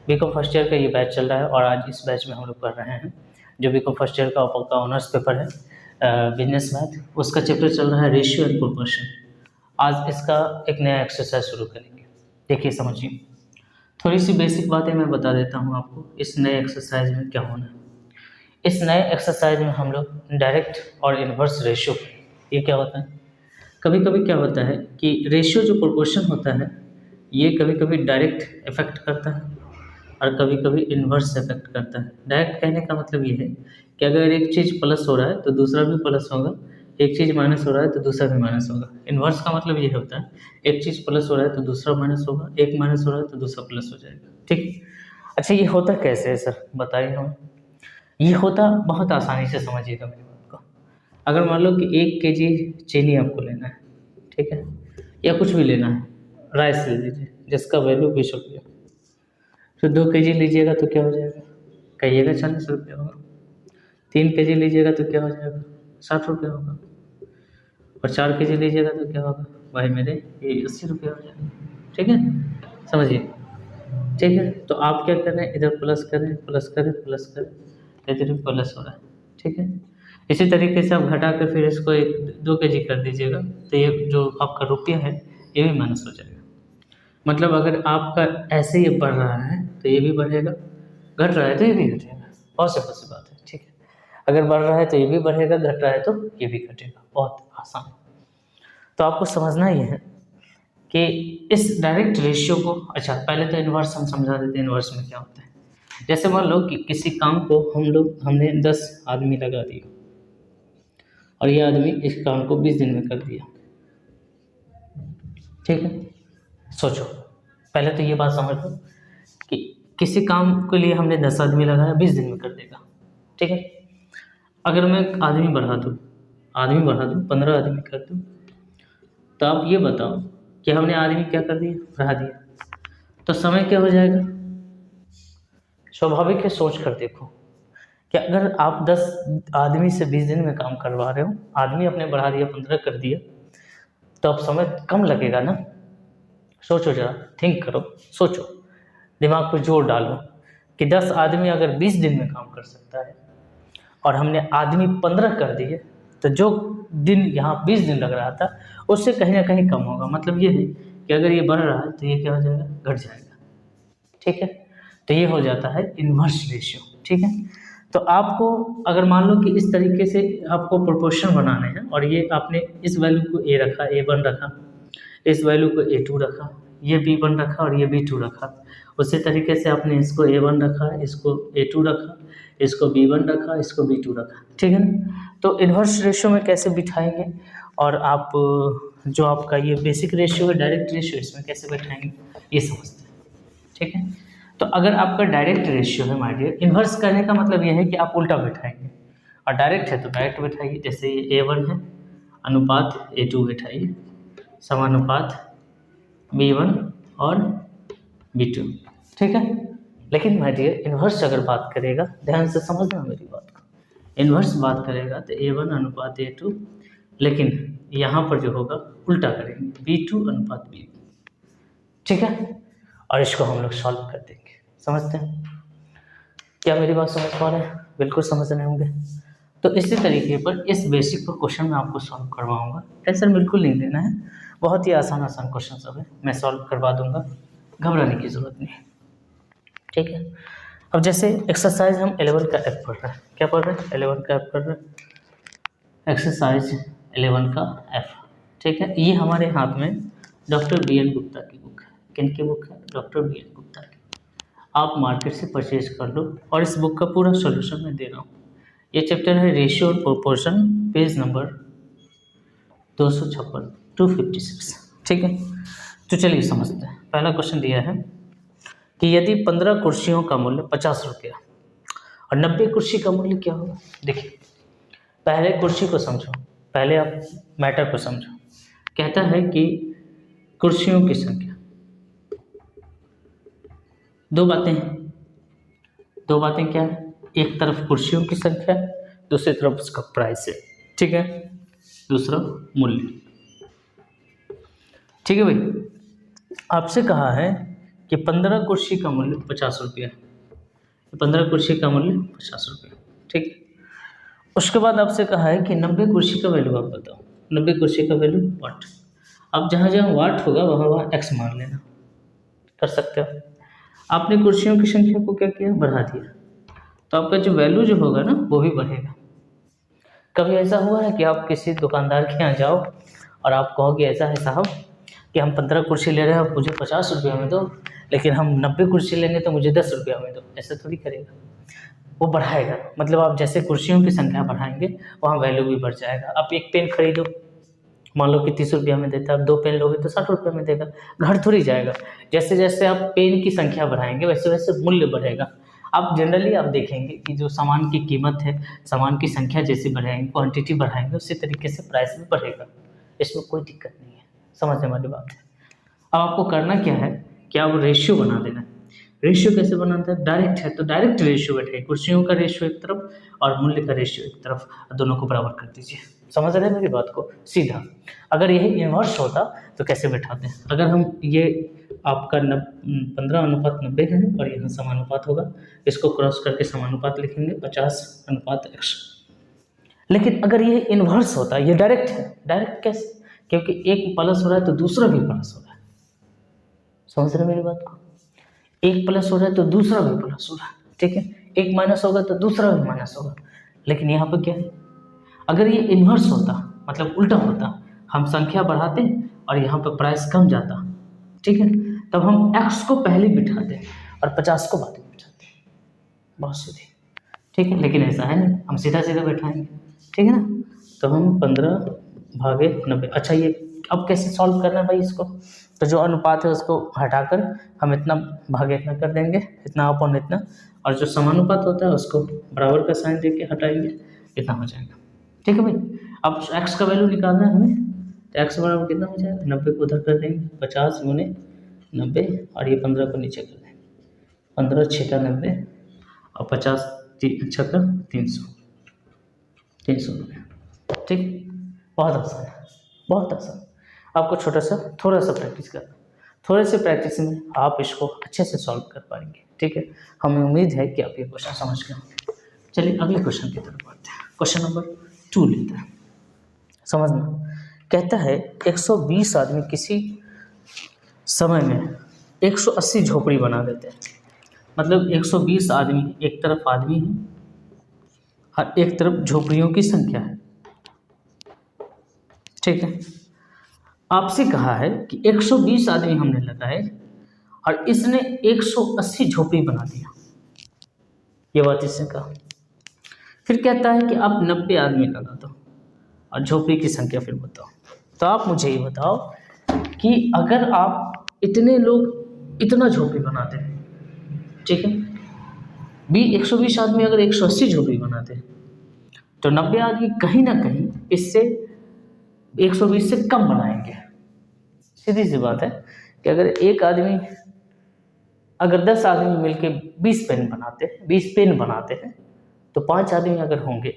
BCom first year का ये batch चल रहा है और आज इस बैच में हम लोग पढ़ रहे हैं जो बीकॉम फर्स्ट ईयर का ऑनर्स पेपर है बिजनेस मैथ, उसका चैप्टर चल रहा है रेशियो एंड प्रोपोर्शन। आज इसका एक नया एक्सरसाइज शुरू करेंगे। देखिए समझिए, थोड़ी सी बेसिक बातें मैं बता देता हूँ आपको इस नए एक्सरसाइज में क्या होना है। इस नए एक्सरसाइज में हम लोग डायरेक्ट और इन्वर्स रेशियो, ये क्या होता है, कभी कभी क्या होता है कि रेशियो जो प्रोपोर्शन होता है ये कभी कभी डायरेक्ट इफेक्ट करता है और कभी कभी इन्वर्स इफेक्ट करता है। डायरेक्ट कहने का मतलब ये है कि अगर एक चीज़ प्लस हो रहा है तो दूसरा भी प्लस होगा, एक चीज़ माइनस हो रहा है तो दूसरा भी माइनस होगा। इन्वर्स का मतलब ये होता है एक चीज़ प्लस हो रहा है तो दूसरा माइनस होगा, एक माइनस हो रहा है तो दूसरा प्लस हो जाएगा। ठीक, अच्छा ये होता कैसे है सर, बताइए हमें। ये होता बहुत आसानी से, समझिएगा मेरी बात को। अगर मान लो कि 1 केजी चीनी आपको लेना है, ठीक है, या कुछ भी लेना है, राइस ले लीजिए जिसका वैल्यू 20 रुपये, तो 2 केजी लीजिएगा तो क्या हो जाएगा, कहिएगा 40 रुपये होगा। 3 केजी लीजिएगा तो क्या हो जाएगा, 60 रुपये होगा। और 4 केजी लीजिएगा तो क्या होगा भाई मेरे, ये 80 रुपये हो जाएगा। ठीक है, समझिए। ठीक है, तो आप क्या कर रहे हैं, इधर प्लस करें प्लस करें प्लस करें, इधर प्लस हो रहा है। ठीक है, इसी तरीके से आप घटा कर फिर इसको 2 केजी कर दीजिएगा तो ये जो आपका रुपया है ये भी माइनस हो जाएगा। मतलब अगर आपका ऐसे ये बढ़ रहा है तो ये भी बढ़ेगा, घट रहा है तो ये भी घटेगा। बहुत सिंपल सी बात है। ठीक है, अगर बढ़ रहा है तो ये भी बढ़ेगा, घट रहा है तो ये भी घटेगा। बहुत आसान। तो आपको समझना ये है कि इस डायरेक्ट रेशियो को, अच्छा पहले तो इन्वर्स हम समझा देते हैं। इन्वर्स में क्या होता है, जैसे मान लो कि किसी काम को हमने 10 आदमी लगा दिया और ये आदमी इस काम को 20 दिन में कर दिया। ठीक है, सोचो, पहले तो ये बात समझ लो कि किसी काम के लिए हमने 10 आदमी लगाया, 20 दिन में कर देगा। ठीक है, अगर मैं आदमी बढ़ा दूँ 15 आदमी कर दूँ, तो आप ये बताओ कि हमने आदमी क्या कर दिया, बढ़ा दिया, तो समय क्या हो जाएगा। स्वाभाविक है, सोच कर देखो कि अगर आप 10 आदमी से 20 दिन में काम करवा रहे हो, आदमी आपने बढ़ा दिया 15 कर दिया, तो अब समय कम लगेगा ना। सोचो जरा, थिंक करो, सोचो, दिमाग पर जोर डालो कि 10 आदमी अगर 20 दिन में काम कर सकता है और हमने आदमी 15 कर दिए, तो जो दिन यहाँ 20 दिन लग रहा था उससे कहीं ना कहीं कम होगा। मतलब ये है कि अगर ये बढ़ रहा है तो ये क्या हो जाएगा, घट जाएगा। ठीक है, तो ये हो जाता है इन्वर्स रेशियो। ठीक है, तो आपको अगर मान लो कि इस तरीके से आपको प्रोपोर्शन बनाने हैं और ये आपने इस वैल्यू को ए रखा, A1 रखा, इस वैल्यू को A2 रखा, ये B1 रखा और ये B2 रखा, उसी तरीके से आपने इसको A1 रखा, इसको A2 रखा, इसको B1 रखा, इसको B2 रखा। ठीक है ना, तो इन्वर्स रेशियो में कैसे बिठाएंगे और आप जो आपका ये बेसिक रेशियो है, डायरेक्ट रेशियो, इसमें कैसे बैठाएंगे ये समझते हैं। ठीक है, तो अगर आपका डायरेक्ट रेशियो है माय डियर, इन्वर्स करने का मतलब ये है कि आप उल्टा बैठाएंगे, और डायरेक्ट है तो डायरेक्ट बैठाइए। जैसे ये A1 है अनुपात A2 बैठाइए, समानुपात B1 और B2। ठीक है, लेकिन माय डियर इन्वर्स अगर बात करेगा, ध्यान से समझना मेरी बात को, इन्वर्स बात करेगा तो A1 अनुपात A2, लेकिन यहाँ पर जो होगा उल्टा करेंगे, B2 अनुपात B1। ठीक है, और इसको हम लोग सॉल्व कर देंगे। समझते हैं क्या, मेरी बात समझ पा रहे हैं, बिल्कुल समझ रहे होंगे। तो इसी तरीके पर इस बेसिक पर क्वेश्चन मैं आपको सॉल्व करवाऊंगा, टेंशन बिल्कुल नहीं लेना है, बहुत ही आसान क्वेश्चन सब है, मैं सॉल्व करवा दूंगा, घबराने की ज़रूरत नहीं। ठीक है, अब जैसे एक्सरसाइज हम 11 का F पढ़ रहे हैं, क्या पढ़ रहे हैं, 11 का F पढ़ रहे हैं, एक्सरसाइज 11 का F। ठीक है, ये हमारे हाथ में डॉक्टर B.N. गुप्ता की बुक है। किन की बुक है, डॉक्टर B.N. गुप्ता की। आप मार्केट से परचेज कर लो और इस बुक का पूरा सॉल्यूशन मैं दे रहा हूँ। ये चैप्टर है रेशियो और प्रोपोर्शन, पेज नंबर 256 256। ठीक है, तो चलिए समझते हैं। पहला क्वेश्चन दिया है कि यदि 15 कुर्सियों का मूल्य 50 रुपया और 90 कुर्सी का मूल्य क्या होगा। देखिए, पहले कुर्सी को समझो, पहले आप मैटर को समझो। कहता है कि कुर्सियों की संख्या, दो बातें हैं, दो बातें क्या है, एक तरफ कुर्सियों की संख्या, दूसरी तरफ उसका प्राइस है। ठीक है, दूसरा मूल्य। ठीक है भाई, आपसे कहा है कि 15 कुर्सी का मूल्य 50 रुपया है, 15 कुर्सी का मूल्य 50 रुपया, ठीक है। उसके बाद आपसे कहा है कि 90 कुर्सी का वैल्यू आप बताओ, 90 कुर्सी का वैल्यू वाट। अब जहाँ जहाँ वाट होगा वहाँ वहाँ एक्स मान लेना, कर सकते हो। आपने कुर्सियों की संख्या को क्या किया, बढ़ा दिया, तो आपका जो वैल्यू जो होगा ना वो भी बढ़ेगा। कभी ऐसा हुआ है कि आप किसी दुकानदार के यहाँ जाओ और आप कहो कि ऐसा है साहब कि हम 15 कुर्सी ले रहे हैं, आप मुझे 50 रुपया में दो, लेकिन हम 90 कुर्सी लेंगे तो मुझे 10 रुपया में दो, ऐसा थोड़ी करेगा, वो बढ़ाएगा। मतलब आप जैसे कुर्सियों की संख्या बढ़ाएंगे वहाँ वैल्यू भी बढ़ जाएगा। आप एक पेन खरीदो, मान लो कि 30 रुपया में देता है, आप 2 पेन लोगे तो 60 रुपये में देगा, घट थोड़ी जाएगा। जैसे जैसे आप पेन की संख्या बढ़ाएंगे वैसे वैसे मूल्य बढ़ेगा। आप जनरली आप देखेंगे कि जो सामान की कीमत है, सामान की संख्या जैसे बढ़ाएंगे, क्वांटिटी बढ़ाएंगे, उसी तरीके से प्राइस भी बढ़ेगा, इसमें कोई दिक्कत नहीं है, समझने वाली बात है। अब आपको करना क्या है कि आप रेशियो बना देना है। रेशियो कैसे बनाता है, डायरेक्ट है तो डायरेक्ट रेशियो बैठे, कुर्सियों का रेशियो एक तरफ और मूल्य का रेशियो एक तरफ, दोनों को बराबर कर दीजिए। समझ रहे हैं मेरी बात को, सीधा। अगर यही इन्वर्स होता तो कैसे बैठाते हैं, अगर हम ये आपका 15:90 है और यहाँ समानुपात होगा, इसको क्रॉस करके समानुपात लिखेंगे 50:X। लेकिन अगर ये इन्वर्स होता, ये डायरेक्ट है, डायरेक्ट कैसे, क्योंकि एक प्लस हो रहा है तो दूसरा भी प्लस हो रहा है, समझ रहे मेरी बात को, एक प्लस हो रहा है तो दूसरा भी प्लस हो रहा है, ठीक है। एक माइनस होगा तो दूसरा भी माइनस होगा। लेकिन यहाँ पर क्या है, अगर ये इन्वर्स होता मतलब उल्टा होता, हम संख्या बढ़ाते और यहाँ पर प्राइस कम जाता, ठीक है, तब हम x को पहले बिठाते और 50 को बाद में बिठाते, बहुत सीधी, ठीक है। लेकिन ऐसा है नहीं, हम सीधा सीधा बैठाएंगे, ठीक है ना। तो हम 15/90। अच्छा, ये अब कैसे सॉल्व करना है भाई इसको, तो जो अनुपात है उसको हटाकर हम इतना भागे इतना कर देंगे, इतना अपॉन इतना, और जो समानुपात होता है उसको बराबर का साइन देके हटाएंगे, इतना हो जाएगा, ठीक है भाई। अब x का वैल्यू निकालना है हमें, तो x बराबर कितना हो जाएगा, 90 को उधर कर देंगे, 50 × 90, और ये 15 को नीचे कर देंगे, 15 × 6 = 90 और 50 × 6 = 300 रुपये, ठीक। बहुत आसान है, बहुत आसान। आपको थोड़ा सा प्रैक्टिस करना, थोड़े से प्रैक्टिस में आप इसको अच्छे से सॉल्व कर पाएंगे, ठीक है। हमें उम्मीद है कि आप ये क्वेश्चन समझ गए होंगे। चलिए अगले क्वेश्चन की तरफ बढ़ते हैं। क्वेश्चन नंबर 2 लेते हैं, समझना। कहता है 120 आदमी किसी समय में 180 झोपड़ी बना देते हैं। मतलब 120 आदमी, एक तरफ आदमी है और एक तरफ झोपड़ियों की संख्या है, ठीक है। आपसे कहा है कि 120 आदमी हमने लगाए और इसने 180 झोपड़ी बना दिया, ये बात इसने कहा। फिर कहता है कि आप 90 आदमी लगा दो और झोपड़ी की संख्या फिर बताओ। तो आप मुझे ये बताओ कि अगर आप इतने लोग इतना झोपड़ी बनाते हैं, ठीक है, 120 आदमी अगर 180 झोपड़ी बनाते हैं तो 90 आदमी कहीं ना कहीं इससे 120 से कम बनाएंगे। सीधी सी बात है कि अगर अगर 10 आदमी मिलके 20 पेन बनाते हैं तो 5 आदमी अगर होंगे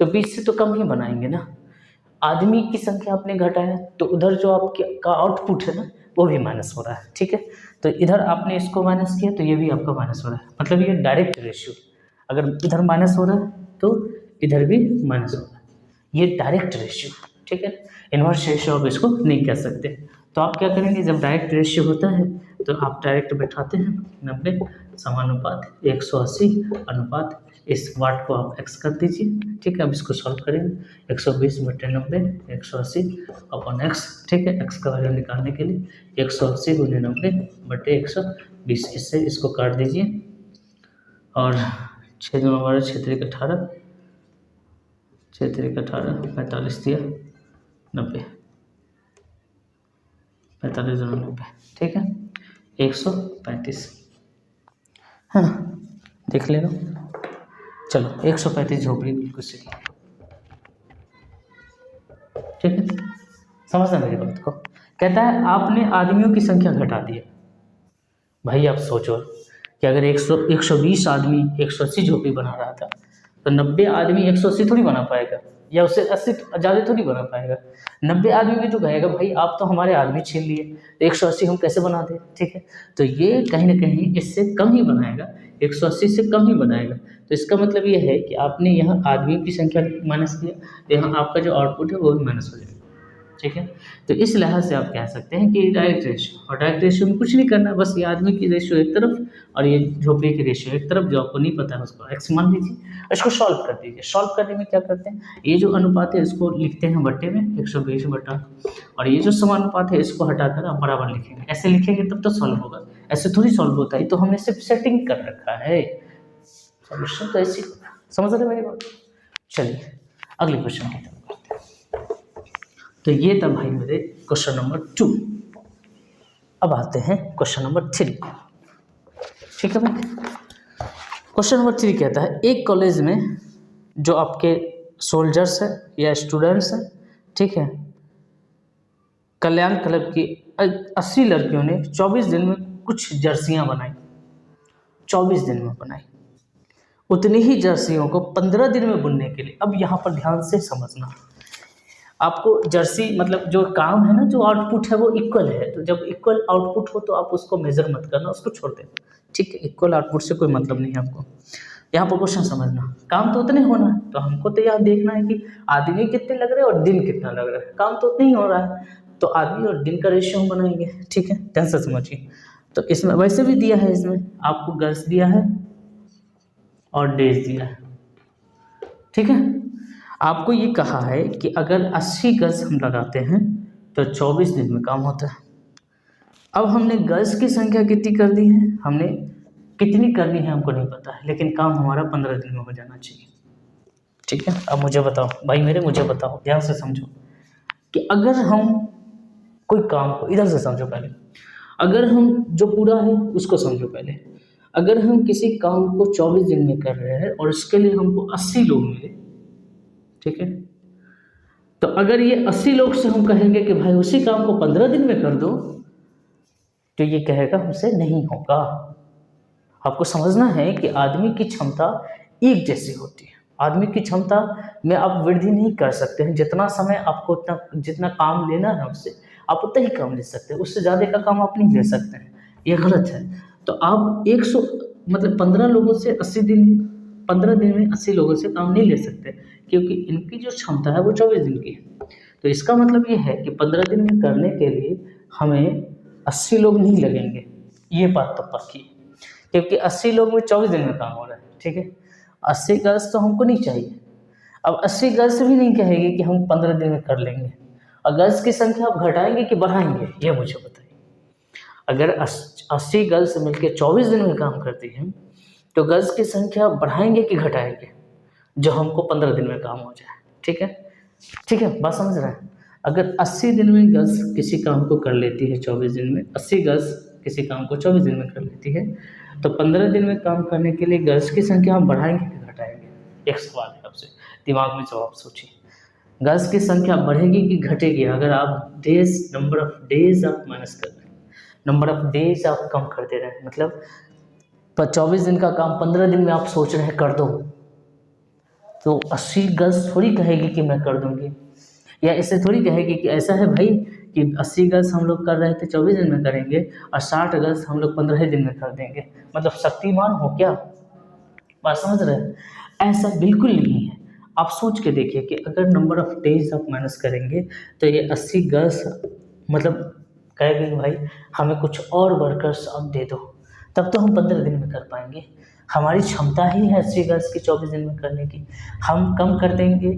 तो 20 से तो कम ही बनाएंगे ना। आदमी की संख्या आपने घटाया तो उधर जो आपका आउटपुट है ना वो भी माइनस हो रहा है, ठीक है। तो इधर आपने इसको माइनस किया तो ये भी आपका माइनस हो रहा है, मतलब ये डायरेक्ट रेशियो। अगर इधर माइनस हो रहा है तो इधर भी माइनस हो रहा है, ये डायरेक्ट रेशियो, ठीक है। इन्वर्स रेशियो आप इसको नहीं कह सकते। तो आप क्या करेंगे, जब डायरेक्ट रेशियो होता है तो आप डायरेक्ट बैठाते हैं 90 समानुपात 180 अनुपात इस वाट को आप x कर दीजिए, ठीक है। अब इसको सॉल्व करेंगे 120/90 180 अपॉन x, ठीक है। x का वैल्यू निकालने के लिए 180 × 90/120, इससे इसको काट दीजिए और 6 × 2 = 6 × 3 = 18, 6 × 3 = 18, 45 दिया 90, 45 × 90, ठीक है, 135 है ना, देख लेना। चलो 135 झोपड़ी बिल्कुल सही, ठीक है। समझना मेरी बात को। कहता है आपने आदमियों की संख्या घटा दी है। भाई आप सोचो कि अगर 120 आदमी 180 झोपड़ी बना रहा था तो 90 आदमी 180 थोड़ी बना पाएगा, या उससे 80 ज़्यादा थोड़ी बना पाएगा। 90 आदमी भी तो कहेगा भाई आप तो हमारे आदमी छीन लिए, तो 180 हम कैसे बना दें, ठीक है। तो ये कहीं ना कहीं इससे कम ही बनाएगा, 180 से कम ही बनाएगा। तो इसका मतलब ये है कि आपने यहाँ आदमियों की संख्या माइनस किया, तो यहाँ आपका जो आउटपुट है वो भी माइनस हो जाएगा, ठीक है। तो इस लिहाज से आप कह सकते हैं कि डायरेक्ट रेशियो, और डायरेक्ट रेशियो में कुछ नहीं करना, बस ये आदमी की रेशियो एक तरफ और ये झोपड़ी की रेशियो एक तरफ, जो आपको नहीं पता है उसको एक्स मान लीजिए, इसको सॉल्व कर दीजिए। सॉल्व करने में क्या करते हैं, ये जो अनुपात है इसको लिखते हैं बट्टे में 120 बटा, और ये जो समानुपात है इसको हटाकर आप बराबर लिखेंगे। ऐसे लिखेंगे तब तो सॉल्व होगा, ऐसे थोड़ी सॉल्व होता है, तो हमने सिर्फ सेटिंग कर रखा है, सॉल्यूशन तो ऐसी, समझ रहे मेरी बात। चलिए अगले क्वेश्चन की तरफ। तो ये था भाई मेरे क्वेश्चन नंबर 2। अब आते हैं क्वेश्चन नंबर 3, ठीक है भाई। क्वेश्चन नंबर 3 कहता है, एक कॉलेज में जो आपके सोल्जर्स हैं या स्टूडेंट्स हैं, ठीक है, कल्याण क्लब की 80 लड़कियों ने 24 दिन में कुछ जर्सियां बनाई, 24 दिन में बनाई। उतनी ही जर्सियों को 15 दिन में बुनने के लिए, अब यहाँ पर ध्यान से समझना, आपको जर्सी मतलब जो काम है ना, जो आउटपुट है वो इक्वल है, तो जब इक्वल आउटपुट हो तो आप उसको मेजर मत करना, उसको छोड़ देना, ठीक है। इक्वल आउटपुट से कोई मतलब नहीं है आपको, यहाँ पर क्वेश्चन समझना, काम तो उतने होना है, तो हमको तो यहाँ देखना है कि आदमी कितने लग रहे हैं और दिन कितना लग रहा है, काम तो उतना ही हो रहा है, तो आदमी और दिन का रेशियो हम बनाएंगे, ठीक है, ध्यान से समझिए। तो इसमें वैसे भी दिया है, इसमें आपको गर्ल्स दिया है और डेज दिया है, ठीक है। आपको ये कहा है कि अगर 80 गर्ल्स हम लगाते हैं तो 24 दिन में काम होता है। अब हमने गर्ल्स की संख्या कितनी कर दी है, हमने कितनी करनी है हमको नहीं पता है, लेकिन काम हमारा 15 दिन में हो जाना चाहिए, ठीक है। अब मुझे बताओ भाई मेरे, मुझे बताओ, ध्यान से समझो कि अगर हम कोई काम को, इधर से समझो पहले, अगर हम जो पूरा है उसको समझो पहले, अगर हम किसी काम को 24 दिन में कर रहे हैं और इसके लिए हमको 80 लोग मिले, ठीक है, तो अगर ये 80 लोग से हम कहेंगे कि भाई उसी काम को 15 दिन में कर दो, तो ये कहेगा हमसे नहीं होगा। आपको समझना है कि आदमी की क्षमता एक जैसी होती है, आदमी की क्षमता में आप वृद्धि नहीं कर सकते हैं, जितना समय आपको उतना, जितना काम लेना है उससे आप उतना ही काम ले सकते हैं, उससे ज़्यादा का काम आप नहीं ले सकते हैं, ये गलत है। तो आप 100 मतलब 15 लोगों से 80 दिन, 15 दिन में 80 लोगों से काम नहीं ले सकते, क्योंकि इनकी जो क्षमता है वो 24 दिन की है। तो इसका मतलब ये है कि 15 दिन में करने के लिए हमें 80 लोग नहीं लगेंगे, ये बात तो पक्की है, क्योंकि 80 लोग में 24 दिन में काम हो रहा है, ठीक है। 80 गर्ल्स तो हमको नहीं चाहिए, अब 80 गर्ल्स भी नहीं कहेगी कि हम 15 दिन में कर लेंगे, और गर्ल्स की संख्या आप घटाएंगे कि बढ़ाएंगे, ये मुझे बताइए। अगर 80 गर्ल्स मिलकर 24 दिन में काम करती हैं, तो गर्ल्स की संख्या बढ़ाएंगे कि घटाएंगे, जो हमको 15 दिन में काम हो जाए, ठीक है, ठीक है, बात समझ रहे हैं। अगर 80 दिन में गर्ल्स किसी काम को कर लेती है 24 दिन में, 80 गर्ल्स किसी काम को 24 दिन में कर लेती है, तो 15 दिन में काम करने के लिए गर्ल्स की संख्या हम बढ़ाएंगे कि घटाएंगे, एक सवाल है आपसे, दिमाग में जवाब सोचिए, गर्ल्स की संख्या बढ़ेगी कि घटेगी। अगर आप डेज, नंबर ऑफ डेज आप माइनस कर रहे हैं, नंबर ऑफ डेज आप कम कर दे रहे हैं, मतलब 24 दिन का काम 15 दिन में आप सोच रहे हैं कर दो, तो 80 गर्ल्स थोड़ी कहेगी कि मैं कर दूंगी, या ऐसे थोड़ी कहेगी कि ऐसा है भाई कि 80 गर्ल्स हम लोग कर रहे थे 24 दिन में करेंगे और 60 गर्ल्स हम लोग 15 दिन में कर देंगे, मतलब शक्तिमान हो क्या, बात समझ रहे हैं। ऐसा बिल्कुल नहीं है। आप सोच के देखिए कि अगर नंबर ऑफ डेज आप माइनस करेंगे तो ये 80 गर्ल्स मतलब कहेंगे भाई हमें कुछ और वर्कर्स आप दे दो, तब तो हम 15 दिन में कर पाएंगे, हमारी क्षमता ही है 80 गर्ल्स की 24 दिन में करने की, हम कम कर देंगे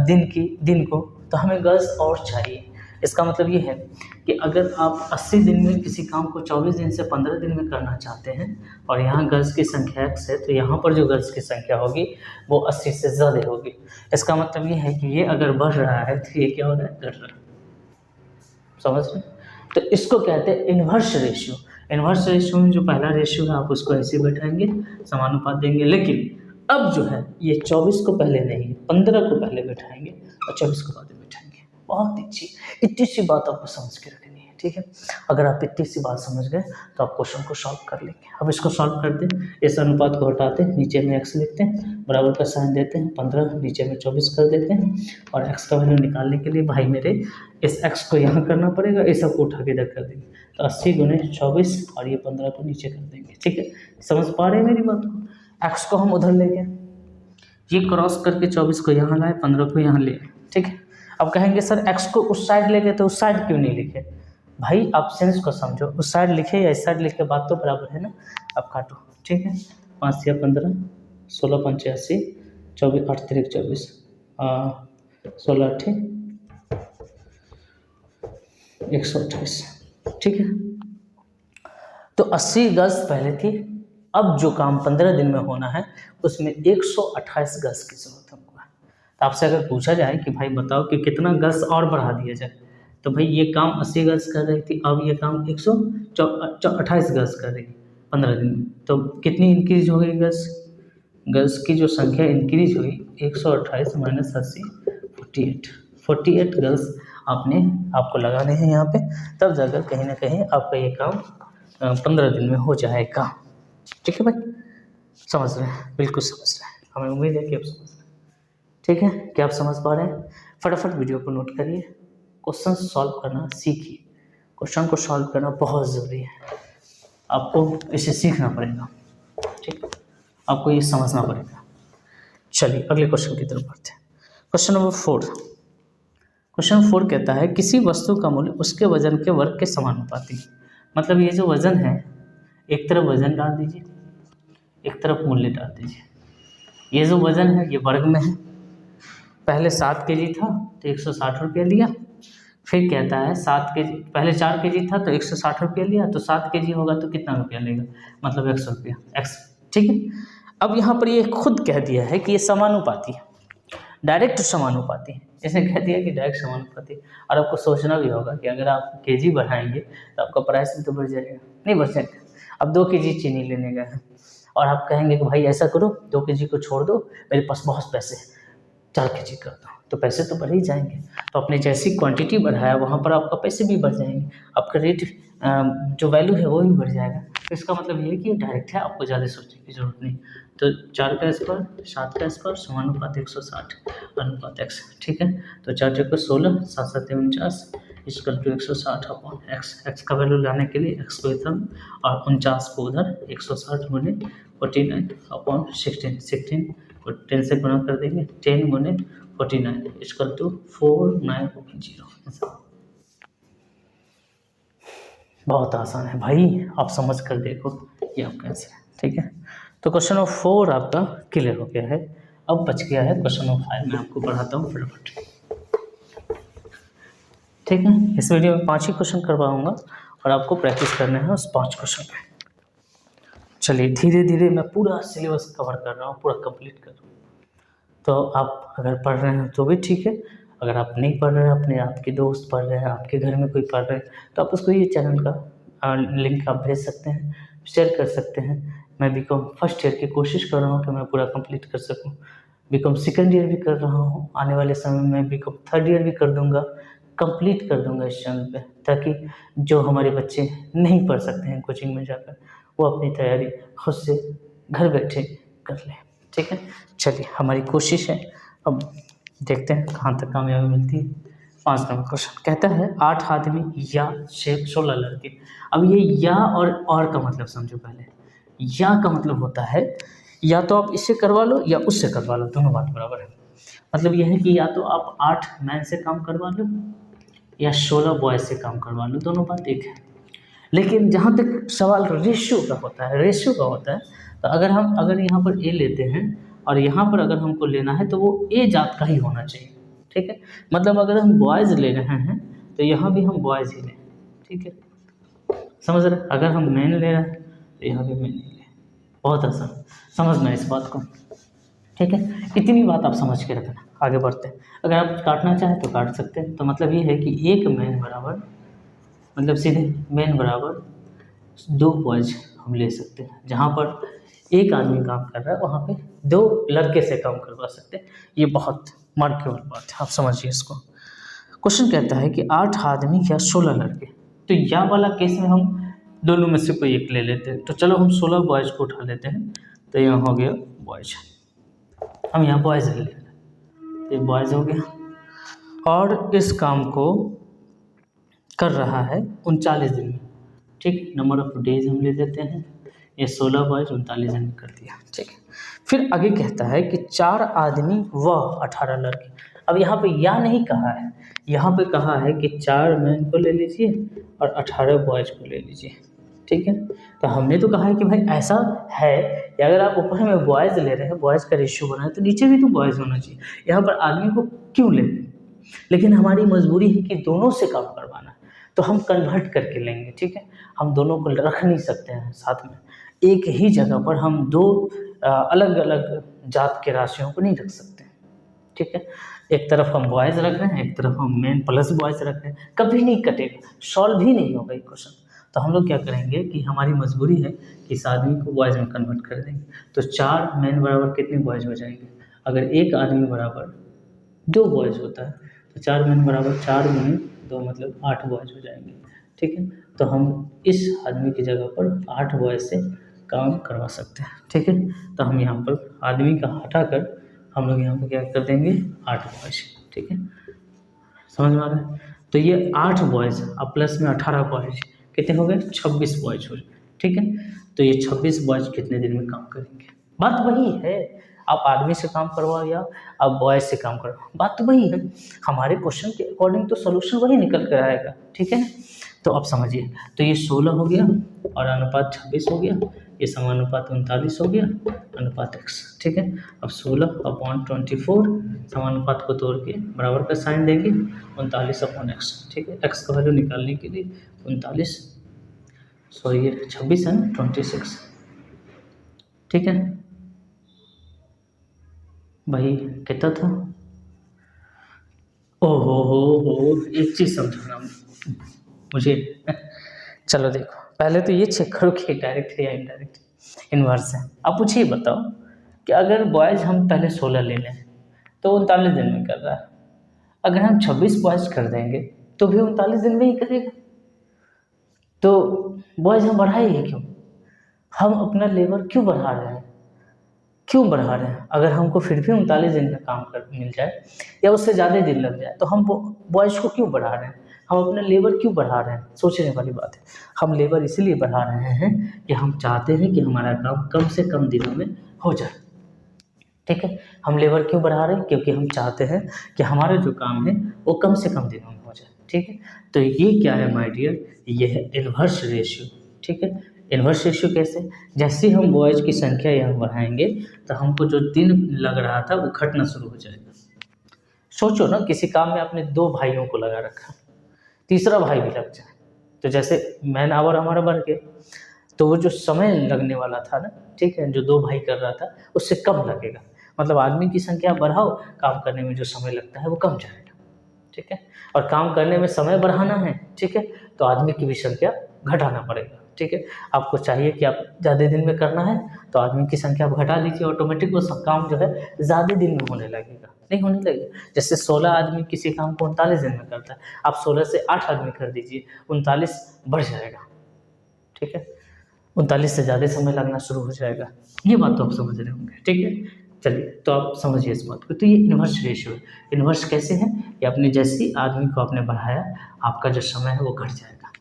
दिन को, तो हमें गर्ल्स और चाहिए। इसका मतलब ये है कि अगर आप 80 दिन में किसी काम को 24 दिन से 15 दिन में करना चाहते हैं और यहाँ गर्ल्स की संख्या x है, तो यहाँ पर जो गर्ल्स की संख्या होगी वो 80 से ज़्यादा होगी। इसका मतलब ये है कि ये अगर बढ़ रहा है तो ये क्या हो रहा है, घट रहा है, समझ रहे हैं। तो इसको कहते हैं इन्वर्स रेशियो। इन्वर्स रेशियो में जो पहला रेशियो है आप उसको ऐसे बैठाएंगे, समानुपात देंगे, लेकिन अब जो है ये 24 को पहले नहीं 15 को पहले बैठाएंगे और 24 को बाद में बैठाएंगे। बहुत अच्छी, इतनी सी बात आपको समझ के रखनी है, ठीक है। अगर आप इतनी सी बात समझ गए तो आप क्वेश्चन को सॉल्व कर लेंगे। अब इसको सॉल्व करते हैं, इस अनुपात को हटाते हैं, नीचे में x लिखते हैं, बराबर का साइन देते हैं, 15 नीचे में 24 कर देते हैं, और x का वैल्यू निकालने के लिए भाई मेरे इस x को यहाँ करना पड़ेगा, इस सब को उठा के इधर कर देंगे, तो 80 गुने 24 और ये 15 को नीचे कर देंगे, ठीक है। समझ पा रहे हैं मेरी बात को? x को हम उधर ले गए, ये क्रॉस करके 24 को यहाँ लाए, 15 को यहाँ ले आए, ठीक है। अब कहेंगे सर x को उस साइड ले गए तो उस साइड क्यों नहीं लिखे? भाई आप सेंस को समझो, उस साइड लिखे या इस साइड लिखे, बात तो बराबर है ना। अब काटो, ठीक है। 5 या 15, 16 5 80, 24 8 3 24, 16 8 128, ठीक है। तो 80 गज पहले थी, अब जो काम 15 दिन में होना है उसमें 128 गज की जरूरत हमको है। तो आपसे अगर पूछा जाए कि भाई बताओ कि कितना गज और बढ़ा दिया जाए, तो भाई ये काम 80 गज कर रही थी, अब ये काम 128 गज कर रही है 15 दिन में, तो कितनी इंक्रीज हो गई गज? गज की जो संख्या इंक्रीज हुई 128 माइनस 80 48 गज आपको लगाने हैं यहाँ पे, तब जाकर कहीं ना कहीं आपका ये काम 15 दिन में हो जाएगा, ठीक है भाई। समझ रहे हैं? बिल्कुल समझ रहे हैं, हमें उम्मीद है कि आप समझ रहे हैं, ठीक है। क्या आप समझ पा रहे हैं? फटाफट वीडियो को नोट करिए, क्वेश्चन सॉल्व करना सीखिए, क्वेश्चन को सॉल्व करना बहुत ज़रूरी है, आपको इसे सीखना पड़ेगा, ठीक है, आपको ये समझना पड़ेगा। चलिए अगले क्वेश्चन की तरफ बढ़ते हैं। क्वेश्चन नंबर 4, क्वेश्चन 4 कहता है किसी वस्तु का मूल्य उसके वजन के वर्ग के समानुपाती। मतलब ये जो वजन है, एक तरफ वजन डाल दीजिए, एक तरफ मूल्य डाल दीजिए। ये जो वजन है ये वर्ग में है, पहले 7 kg था तो 160 रुपया लिया, फिर कहता है 7 kg, पहले 4 kg था तो 160 रुपया लिया, तो 7 kg होगा तो कितना रुपया लेगा? मतलब 100 रुपया x, ठीक है। अब यहाँ पर ये खुद कह दिया है कि ये समानुपाती है, डायरेक्ट समानुपाती है, इसने कह दिया कि डायरेक्ट समानुपाती। और आपको सोचना भी होगा कि अगर आप kg बढ़ाएंगे तो आपका प्राइस भी तो बढ़ जाएगा, नहीं बढ़ जाएगा। अब 2 kg चीनी लेने गए हैं और आप कहेंगे कि भाई ऐसा करो 2 kg को छोड़ दो, मेरे पास बहुत पैसे, 4 kg कर दो, तो पैसे तो बढ़ ही जाएंगे। तो आपने जैसी क्वांटिटी बढ़ाया वहाँ पर आपका पैसे भी बढ़ जाएंगे, आपका रेट जो वैल्यू है वो भी बढ़ जाएगा। तो इसका मतलब ये है कि डायरेक्ट है, आपको ज़्यादा सोचने की जरूरत नहीं। तो 4 का स्क्वायर 7 का स्क्वायर समानुपात 160 अनुपात x, ठीक है। तो 4 चौके 16, 7 7 49 इक्वल टू 160 अपॉन x का वैल्यू लाने के लिए x को इधर और 49 को उधर, 160 गुने 49 अपॉन 16 को 10 से गुना कर देंगे, 10 गुने 49 इक्वल टू 4910। बहुत आसान है भाई, आप समझ कर देखो, ये आपका आंसर है, ठीक है। तो क्वेश्चन नंबर 4 आपका क्लियर हो गया है। अब बच गया है क्वेश्चन नंबर 5, मैं आपको पढ़ाता हूँ फटाफट, ठीक है। इस वीडियो में 5 ही क्वेश्चन करवाऊंगा और आपको प्रैक्टिस करना है उस 5 क्वेश्चन पे। चलिए धीरे धीरे मैं पूरा सिलेबस कवर कर रहा हूँ, पूरा कंप्लीट कर रहा हूँ। तो आप अगर पढ़ रहे हैं तो भी ठीक है, अगर आप नहीं पढ़ रहे हैं, अपने आपके दोस्त पढ़ रहे हैं, आपके घर में कोई पढ़ रहे हैं, तो आप उसको ये चैनल का लिंक आप भेज सकते हैं, शेयर कर सकते हैं। मैं बीकॉम फर्स्ट ईयर की कोशिश कर रहा हूँ कि मैं पूरा कंप्लीट कर सकूँ, बीकॉम सेकेंड ईयर भी कर रहा हूँ, आने वाले समय में बीकॉम थर्ड ईयर भी कर दूँगा, कंप्लीट कर दूँगा इस चैनल पे, ताकि जो हमारे बच्चे नहीं पढ़ सकते हैं कोचिंग में जाकर, वो अपनी तैयारी खुद से घर बैठे कर लें, ठीक है। चलिए हमारी कोशिश है, अब देखते हैं कहाँ तक कामयाबी मिलती है। 5 नंबर क्वेश्चन कहता है 8 आदमी या 16 लड़के। अब ये या और का मतलब समझो पहले। या का मतलब होता है या तो आप इससे करवा लो या उससे करवा लो, दोनों बात बराबर है। मतलब यह है कि या तो आप 8 मैन से काम करवा लो या 16 बॉय से काम करवा लो, दोनों बात एक है। लेकिन जहाँ तक सवाल रेशियो का होता है, तो अगर यहाँ पर ए लेते हैं और यहाँ पर अगर हमको लेना है तो वो ए जात का ही होना चाहिए, ठीक है। मतलब अगर हम बॉयज़ ले रहे हैं तो यहाँ भी हम बॉयज़ ही लें, ठीक है, समझ रहे। अगर हम मैन ले रहे हैं तो यहाँ भी मैन ही लें, बहुत आसान, समझना इस बात को, ठीक है। इतनी बात आप समझ के रखना, आगे बढ़ते हैं। अगर आप काटना चाहें तो काट सकते हैं। तो मतलब ये है कि एक मैन बराबर, मतलब सीधे मैन बराबर 2 बॉयज हम ले सकते हैं। जहाँ पर एक आदमी काम कर रहा है वहाँ पे 2 लड़के से काम करवा सकते हैं। ये बहुत मार्केबल बात है, आप समझिए इसको। क्वेश्चन कहता है कि 8 आदमी या 16 लड़के, तो या वाला केस में हम दोनों में से कोई एक ले लेते हैं। तो चलो हम 16 बॉयज़ को उठा लेते हैं। तो यहाँ हो गया बॉयज़, हम यहाँ बॉयज़ ले लेते हैं, ये बॉयज़ हो गया और इस काम को कर रहा है 39 दिन में। ठीक, नंबर ऑफ डेज हम ले लेते हैं, ये 16 बॉयज़ 39 दिन में कर दिया। ठीक है, फिर आगे कहता है कि 4 आदमी व 18 लड़के। अब यहाँ पे या नहीं कहा है, यहाँ पे कहा है कि 4 मैन को ले लीजिए और 18 बॉयज़ को ले लीजिए। ठीक है, तो हमने तो कहा है कि भाई ऐसा है कि अगर आप ऊपर में बॉयज़ ले रहे हैं, बॉयज़ का रेशियो बना है, तो नीचे भी तो बॉयज़ होना चाहिए। यहाँ पर आदमी को क्यों लेते हैं, लेकिन हमारी मजबूरी है कि दोनों से काम करवाना है, तो हम कन्वर्ट करके लेंगे। ठीक है, हम दोनों को रख नहीं सकते हैं साथ में, एक ही जगह पर हम दो अलग अलग जात के राशियों को नहीं रख सकते। ठीक है, एक तरफ हम बॉयज़ रख रहे हैं, एक तरफ हम मेन प्लस बॉयज़ रख रहे हैं, कभी नहीं कटेगा, सॉल्व ही नहीं होगा ये क्वेश्चन। तो हम लोग क्या करेंगे कि हमारी मजबूरी है कि इस आदमी को बॉयज़ में कन्वर्ट कर देंगे। तो 4 मेन बराबर कितने बॉयज़ हो जाएंगे, अगर एक आदमी बराबर 2 बॉयज़ होता है तो 4 मेन बराबर 4 गुने 2 मतलब 8 बॉयज़ हो जाएंगे। ठीक है, तो हम इस आदमी की जगह पर 8 बॉयज़ से काम करवा सकते हैं। ठीक है, तो हम यहाँ पर आदमी का हटाकर हम लोग यहाँ पर क्या कर देंगे 8 बॉयज़। ठीक है, समझ में आ रहा है। तो ये 8 बॉयज़ अब प्लस में 18 बॉयज़ कितने हो गए, 26 बॉयज़ हो गए। ठीक है, तो ये 26 बॉयज़ कितने दिन में काम करेंगे, बात वही है, आप आदमी से काम करवाओ या आप बॉयज़ से काम करवाओ, बात तो वही है। हमारे क्वेश्चन के अकॉर्डिंग तो सोल्यूशन वही निकल कर आएगा। ठीक है, तो अब समझिए, तो ये 16 हो गया और अनुपात 26 हो गया, ये समानुपात 39 हो गया, अनुपात x। ठीक है, अब 16/24 समानुपात को तोड़ के बराबर का साइन देंगे 39/x। ठीक है, x का वैल्यू निकालने के लिए 39 सॉरी ये 26 है ना 26। ठीक है भाई, कितना था, ओहो हो एक चीज़ समझाना मुझे। चलो देखो, पहले तो ये चेक करो कि डायरेक्ट है या इनडायरेक्ट, इन्वर्स है। अब मुझे ये बताओ कि अगर बॉयज़ हम पहले 16 ले लें तो 39 दिन में कर रहा है, अगर हम 26 बॉयज़ कर देंगे तो भी 39 दिन में ही करेगा। तो बॉयज़ हम बढ़ाए ही क्यों, हम अपना लेबर क्यों बढ़ा रहे हैं, क्यों बढ़ा रहे हैं। अगर हमको फिर भी 39 दिन में काम कर मिल जाए या उससे ज़्यादा दिन लग जाए तो हम बॉयज़ को क्यों बढ़ा रहे हैं, हम अपना लेबर क्यों बढ़ा रहे हैं। सोचने वाली बात है, हम लेबर इसीलिए बढ़ा रहे हैं कि हम चाहते हैं कि हमारा काम कम से कम दिनों में हो जाए। ठीक है, हम लेबर क्यों बढ़ा रहे हैं, क्योंकि हम चाहते हैं कि हमारा जो काम है वो कम से कम दिनों में हो जाए। ठीक है, तो ये क्या है माय डियर, ये है इन्वर्स रेशियो। ठीक है, इन्वर्स रेशियो कैसे, जैसे हम बॉयज़ की संख्या यहाँ बढ़ाएंगे तो हमको जो दिन लग रहा था वो घटना शुरू हो जाएगा। सोचो ना, किसी काम में आपने 2 भाइयों को लगा रखा, तीसरा भाई भी लग जाए, तो जैसे मैन आवर हमारा बढ़ गया, तो वो जो समय लगने वाला था ना, ठीक है, जो 2 भाई कर रहा था उससे कम लगेगा। मतलब आदमी की संख्या बढ़ाओ, काम करने में जो समय लगता है वो कम जाएगा। ठीक है, और काम करने में समय बढ़ाना है, ठीक है, तो आदमी की भी संख्या घटाना पड़ेगा। ठीक है, आपको चाहिए कि आप ज़्यादा दिन में करना है तो आदमी की संख्या आप घटा दीजिए, ऑटोमेटिक वो सब काम जो है ज़्यादा दिन में होने लगेगा, नहीं होने लगेगा। जैसे 16 आदमी किसी काम को 39 दिन में करता है, आप 16 से 8 आदमी कर दीजिए, 39 बढ़ जाएगा। ठीक है, 39 से ज़्यादा समय लगना शुरू हो जाएगा। ये बात तो आप समझ रहे होंगे। ठीक है, चलिए तो आप समझिए इस बात को। तो ये इन्वर्स रेशियो है। इन्वर्स कैसे है कि आपने जैसे आदमी को आपने बढ़ाया, आपका जो समय है वो घट जाएगा।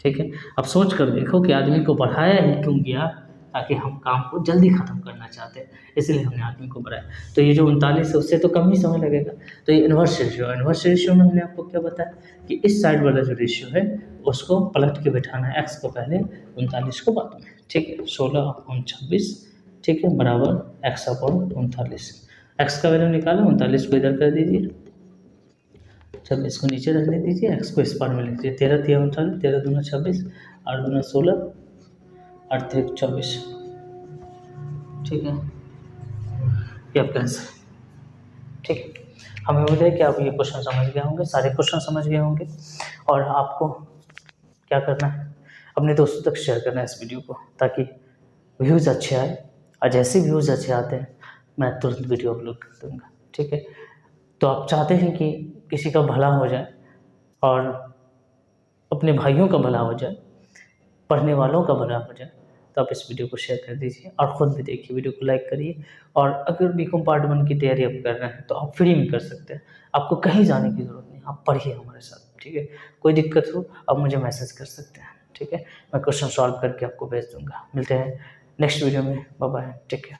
ठीक है, अब सोच कर देखो कि आदमी को बढ़ाया ही क्यों गया, ताकि हम काम को जल्दी ख़त्म करना चाहते हैं, इसलिए हमने आदमी को बढ़ाया। तो ये जो 39 है उससे तो कम ही समय लगेगा। तो ये इन्वर्स रेशियो है। इन्वर्स रेशियो में हमने आपको क्या बताया कि इस साइड वाला जो रेशियो है उसको पलट के बैठाना है, एक्स को पहले 39 को बाद में। ठीक है, 16/26 ठीक है बराबर x/39। एक्स का वैल्यू निकालो, 39 को इधर कर दीजिए, 26 को नीचे रखने दीजिए, एक्स को इस पार में लिख दीजिए। 13 3 39, 13 दूना 26, 8 दूना 16, 8 3 24। ठीक है, ये आपका आंसर। ठीक है, हमें उम्मीद है कि आप ये क्वेश्चन समझ गए होंगे, सारे क्वेश्चन समझ गए होंगे। और आपको क्या करना है, अपने दोस्तों तक शेयर करना है इस वीडियो को, ताकि व्यूज़ अच्छे आए, और जैसे व्यूज़ अच्छे आते हैं मैं तुरंत वीडियो अपलोड कर दूँगा। ठीक है, तो आप चाहते हैं कि किसी का भला हो जाए और अपने भाइयों का भला हो जाए, पढ़ने वालों का भला हो जाए, तो आप इस वीडियो को शेयर कर दीजिए और ख़ुद भी देखिए, वीडियो को लाइक करिए। और अगर बीकॉम पार्ट 1 की तैयारी आप कर रहे हैं तो आप फ्री में कर सकते हैं, आपको कहीं जाने की ज़रूरत नहीं, आप पढ़िए हमारे साथ, ठीक है। कोई दिक्कत हो आप मुझे मैसेज कर सकते हैं, ठीक है। मैं क्वेश्चन सॉल्व करके आपको भेज दूँगा। मिलते हैं नेक्स्ट वीडियो में, बाय बाय, टेक केयर।